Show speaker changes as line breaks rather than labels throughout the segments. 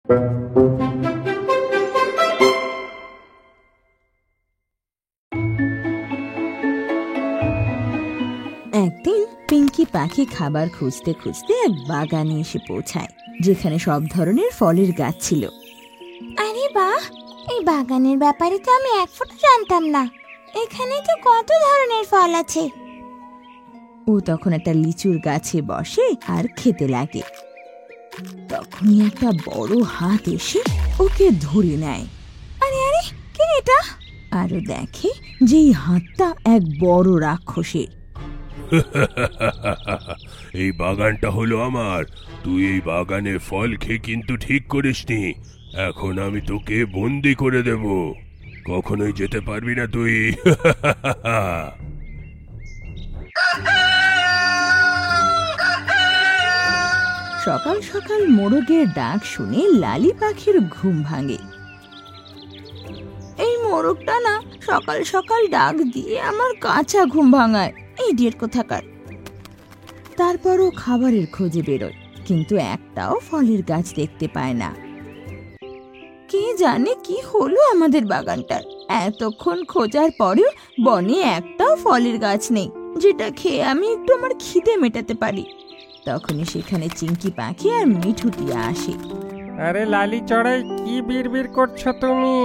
একদিন পিঙ্কি পাখি খাবার খুঁজতে খুঁজতে এক বাগানে এসে পৌঁছায়, যেখানে সব ধরনের ফলের গাছ ছিল।
আরে বাহ, এই বাগানের ব্যাপারে তো আমি এক ফোঁটা জানতাম না। এখানে তো কত ধরনের ফল আছে।
ও তখন একটা লিচুর গাছে বসে আর খেতে লাগে। তখনই একটা বড় হাত এসে ওকে ধরে নেয়।
আরে আরে, কে এটা?
আরো দেখে যে এই হাতটা এক বড় রাক্ষসের।
এই বাগানটা হলো আমার। তুই এই বাগানে ফল খেয়ে কিন্তু ঠিক করিসনি। এখন আমি তোকে বন্দি করে দেব। কখনোই যেতে পারবি না তুই।
সকাল সকাল মোরগের ডাক শুনে লালি পাখির ঘুম ভাঙে। এই মোরগটা না সকাল সকাল ডাক দিয়ে আমার কাঁচা ঘুম ভাঙায়, ইডিয়েট কোথাকার। তারপরও খাবারের খোঁজে বেরোয়, কিন্তু একটাও ফলের গাছ দেখতে পায় না। কে জানে কি হলো আমাদের বাগানটার। এতক্ষণ খোঁজার পরেও বনে একটাও ফলের গাছ নেই, যেটা খেয়ে আমি একটু আমার খিদে মেটাতে পারি। তখনই সেখানে চিংকি পাখি আর মিঠু টিয়া আসে।
আরে লালি চড়াই, কি বিড়বিড় করছো তুমি?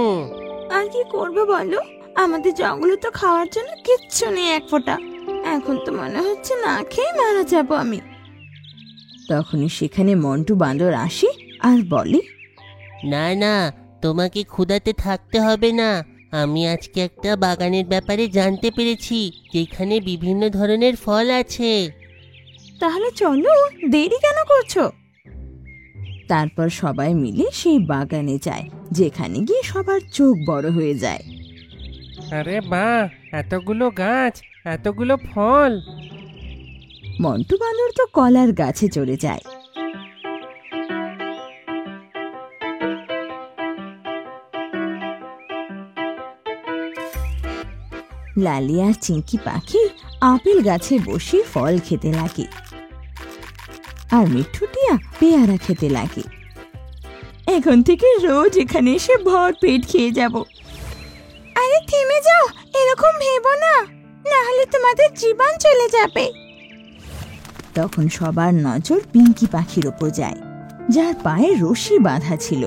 আর কি করবে বলো, আমাদের জঙ্গলে তো খাওয়ার জন্য কিচ্ছু নেই এক ফোঁটা। এখন তো মনে হচ্ছে না খেয়ে মারা যাবো আমি। তখনই সেখানে মন্টু বাঁদর আসে আর বলে,
না না, তোমাকে ক্ষুধাতে থাকতে হবে না। আমি আজকে একটা বাগানের ব্যাপারে জানতে পেরেছি, যেখানে বিভিন্ন ধরনের ফল আছে।
তাহলে চলো, দেরি কেন করছো? তারপর সবাই মিলে সেই বাগানে যায়, যেখানে গিয়ে সবার চোখ বড় হয়ে যায়।
আরে বাহ, এতগুলো গাছ, এতগুলো ফল।
মন্টু বাঁদর তো কলার গাছে চড়ে যায়। লালি আর চিংকি পাখি আপেল গাছে বসে ফল খেতে লাগে, আর মিঠু টিয়া পেয়ারা খেতে লাগে। এখন থেকে রোজ এখানে এসে ভর পেট খেয়ে যাব।
আরে থেমে যাও, এরকম ভেবো না, না হলে তোমাদের জীবন চলে যাবে।
তখন সবার নজর পিঙ্কি পাখির ওপর যায়, যার পায়ে রশি বাঁধা ছিল।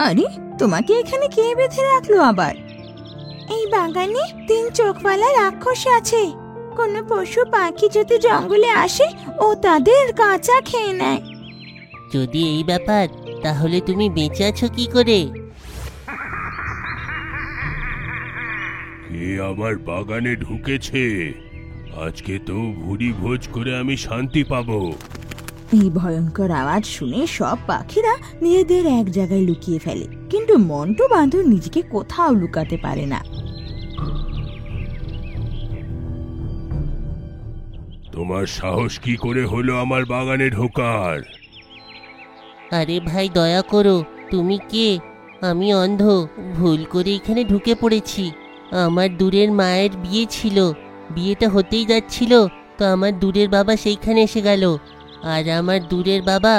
আরে, তোমাকে এখানে কে বেঁধে রাখলো আবার?
এই বাগানে 3 চোখওয়ালা রাক্ষস আছে। কোনো পশু পাখি যদি জঙ্গলে আসে, ও তাদের কাঁচা খেয়ে নেয়।
যদি এই ব্যাপার, তাহলে তুমি বেঁচে আছো কি করে?
কে আমার বাগানে ঢুকেছে? আজকে তো ভুরি ভোজ করে আমি শান্তি পাবো।
এই ভয়ঙ্কর আওয়াজ শুনে সব পাখিরা নিজেদের এক জায়গায় লুকিয়ে ফেলে, কিন্তু মন্টু বাঁদর নিজেকে কোথাও লুকাতে পারে না।
তোমার সাহস কি করে হলো আমার বাগানে ঢোকার?
আরে ভাই, দয়া করো। তুমি কে? আমি অন্ধ, ভুল করে এখানে ঢুকে পড়েছি। আমার দূরের মায়ের বিয়ে ছিল, বিয়েটা হতেই যাচ্ছিল, তো আমার দূরের বাবা সেইখানে এসে গেল। আর আমার দূরের বাবা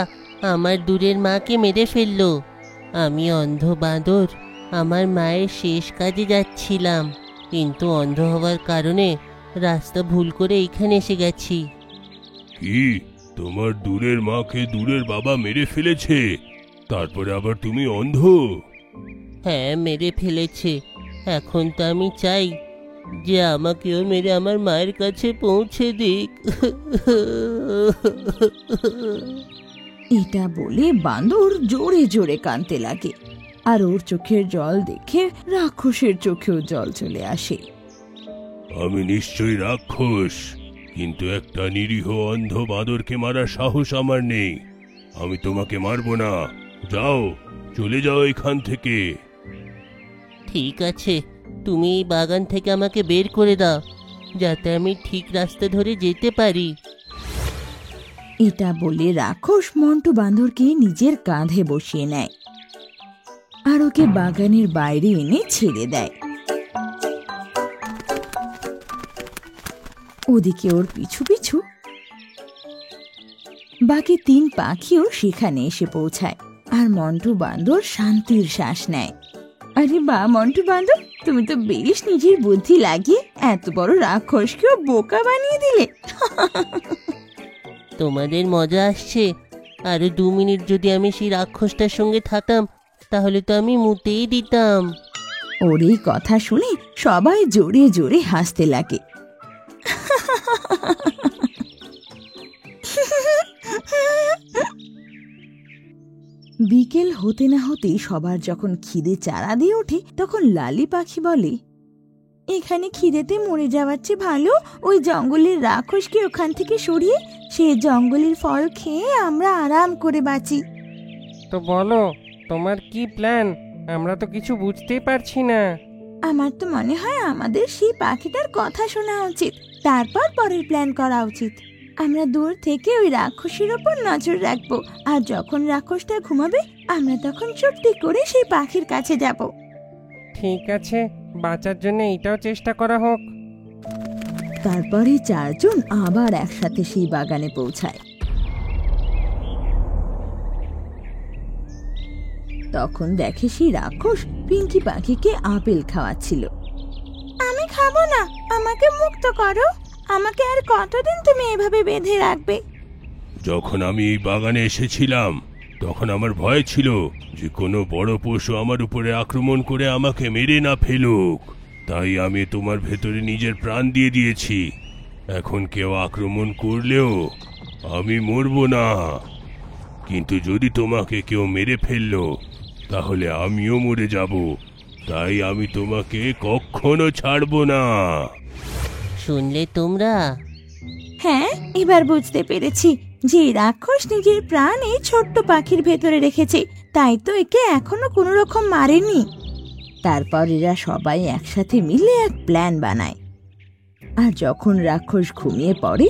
আমার দূরের মাকে মেরে ফেললো। আমি অন্ধ বাঁদর আমার মায়ের শেষ কাজে যাচ্ছিলাম, কিন্তু অন্ধ হওয়ার কারণে রাস্তা ভুল করে এইখানে এসে গেছি।
কি, তোমার দূরের মাকে দূরের বাবা মেরে ফেলেছে? তারপরে আবার তুমি অন্ধ?
হ্যাঁ, মেরে ফেলেছে। এখন তো আমি চাই যে আমাকেও মেরে আমার মায়ের কাছে পৌঁছে দিক।
এটা বলে বাঁদর জোরে জোরে কাঁদতে লাগে, আর ওর চোখের জল দেখে রাক্ষসের চোখেও জল চলে আসে।
আমি নিশ্চয়ই রাক্ষস, কিন্তু একটা নিরীহ অন্ধ বাঁদরকে মারার সাহস আমার নেই। আমি তোমাকে মারবো না। যাও, চলে যাও এখান থেকে।
ঠিক আছে, তুমি এই বাগান থেকে আমাকে বের করে দাও, যাতে আমি ঠিক রাস্তা ধরে যেতে পারি।
এটা বলে রাক্ষস মন্টু বাঁদরকে নিজের কাঁধে বসিয়ে নেয়, আর ওকে বাগানের বাইরে এনে ছেড়ে দেয়। ওদিকে ওর পিছু পিছু বাকি 3 পাখিও সেখানে এসে পৌঁছায়। আর মন্টু বান্দর শান্তির শ্বাস নেয়। আরে বা মন্টু বান্দর, তুমি তো বেশ নিজের বুদ্ধি লাগিয়ে এত বড় রাক্ষসকেও বোকা বানিয়ে দিলে।
তোমাদের মজা আসছে? আরো 2 মিনিট যদি আমি সেই রাক্ষসটার সঙ্গে থাকতাম তাহলে তো আমি মুতেই দিতাম।
ওর এই কথা শুনে সবাই জোরে জোরে হাসতে লাগে। বিকেল হতে না হতেই সবার যখন খিদে চারা দিয়ে ওঠে, তখন লালি পাখি বলে,
এখানে খিদেতে মরে যাওয়ার চেয়ে ভালো ওই জঙ্গলের রাক্ষসকে ওখান থেকে সরিয়ে সে জঙ্গলের ফল খেয়ে আমরা আরাম করে বাঁচি।
তো বলো, তোমার কি প্ল্যান? আমরা তো কিছু বুঝতেই পারছি না।
আমার তো মনে হয় আমাদের সেই পাখিটার কথা শোনা উচিত, তারপর পরের প্ল্যান করা উচিত। আমরা দূর থেকে ওই রাক্ষসের ওপর নজর রাখবো, আর যখন রাক্ষসটা ঘুমাবে আমরা তখন চুপটি করে সেই পাখির কাছে যাব।
ঠিক আছে, বাঁচার জন্য এটাও চেষ্টা করা হোক।
তারপরে 4 জন আবার একসাথে সেই বাগানে পৌঁছায়। তখন দেখে সেই রাক্ষস পিঙ্কি পাখিকে আপেল খাওয়াচ্ছিল।
আমি খাবো না, আমাকে মুক্ত করো। আমাকে আর কতদিন তুমি এভাবে বেঁধে রাখবে?
যখন আমি এই বাগানে এসেছিলাম তখন আমার ভয় ছিল যে কোনো বড় পশু আমার উপরে আক্রমণ করে আমাকে মেরে না ফেলুক। তাই আমি তোমার ভেতরে নিজের প্রাণ দিয়ে দিয়েছি। এখন কেউ আক্রমণ করলেও আমি মরব না, কিন্তু যদি তোমাকে কেউ মেরে ফেললো তাহলে আমিও মরে যাব। তাই আমি তোমাকে কখনো ছাড়বো না।
শুনলে তোমরা?
হ্যাঁ, এবার বুঝতে পেরেছি যে রাক্ষস নিজের প্রাণ এই ছোট্ট পাখির ভেতরে রেখেছে, তাই তো একে এখনো কোনো রকম মারেনি।
তারপর এরা সবাই একসাথে মিলে এক প্ল্যান বানায়। আর যখন রাক্ষস ঘুমিয়ে পড়ে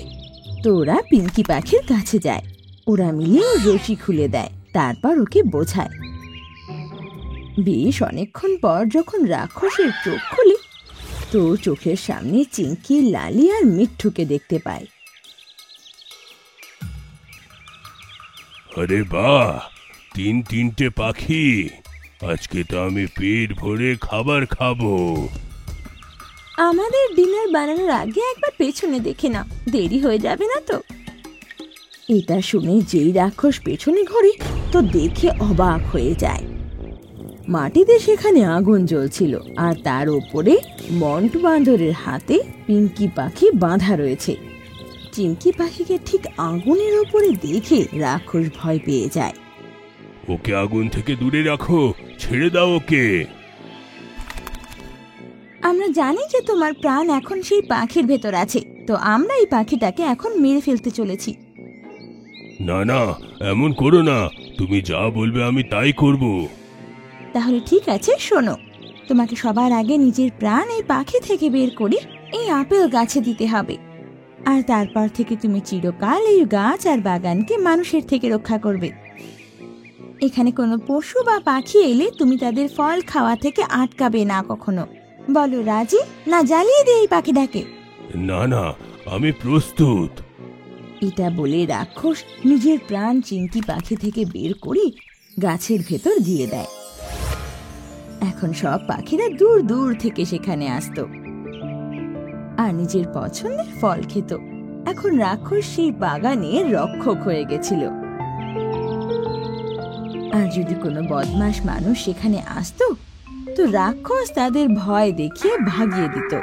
তো ওরা পিঙ্কি পাখির কাছে যায়। ওরা মিলে রশি খুলে দেয়, তারপর ওকে বোঝায়। বেশ অনেকক্ষণ পর যখন রাক্ষসের চোখ খুলে তো চোখের সামনে চিঙ্কি, লালি আর মিঠুকে দেখতে পায়।
আরে বাহ, 3টে পাখি! আজকে তো আমি পেট ভরে খাবার খাবো।
আমাদের ডিনার বানানোর আগে একবার পেছনে দেখে নাও, দেরি হয়ে যাবে না তো?
এটা শুনে যেই রাক্ষস পেছনে ঘোরে তো দেখে অবাক হয়ে যায়। মাটিতে সেখানে আগুন জ্বলছিল, আর তার উপরে মন্টু বান্দরের হাতে পিঙ্কি পাখি বাঁধা রয়েছে। চিঙ্কি পাখিকে ঠিক আগুনের উপরে দেখে রাক্ষস ভয় পেয়ে যায়।
ওকে আগুন থেকে দূরে রাখো, ছেড়ে দাও ওকে।
আমরা জানি যে তোমার প্রাণ এখন সেই পাখির ভেতর আছে, তো আমরা এই পাখিটাকে এখন মেরে ফেলতে চলেছি।
না না, এমন করো না। তুমি যা বলবে আমি তাই করব।
তাহলে ঠিক আছে, শোনো, তোমাকে সবার আগে নিজের প্রাণ এই পাখি থেকে বের করে এই আপেল গাছে দিতে হবে, আর তারপর থেকে তুমি চিরকাল এই গাছ আর বাগানকে মানুষের থেকে রক্ষা করবে। এখানে কোনো পশু বা পাখি এলে তুমি তাদের ফল খাওয়া থেকে আটকাবে না কখনো। বলো রাজি, না জ্বালিয়ে দিয়ে এই পাখিটাকে?
না না, আমি প্রস্তুত।
এটা বলে রাক্ষস নিজের প্রাণ চিঙ্কি পাখি থেকে বের করে গাছের ভেতর দিয়ে দেয়। এখন সব পাখিরা দূর দূর থেকে সেখানে আসতো আর নিজের পছন্দের ফল খেত। এখন রাক্ষস সেই বাগানের রক্ষক হয়ে গেছিল। আর যদি কোনো বদমাশ মানুষ সেখানে আসতো তো রাক্ষস তাদের ভয় দেখিয়ে ভাগিয়ে দিত।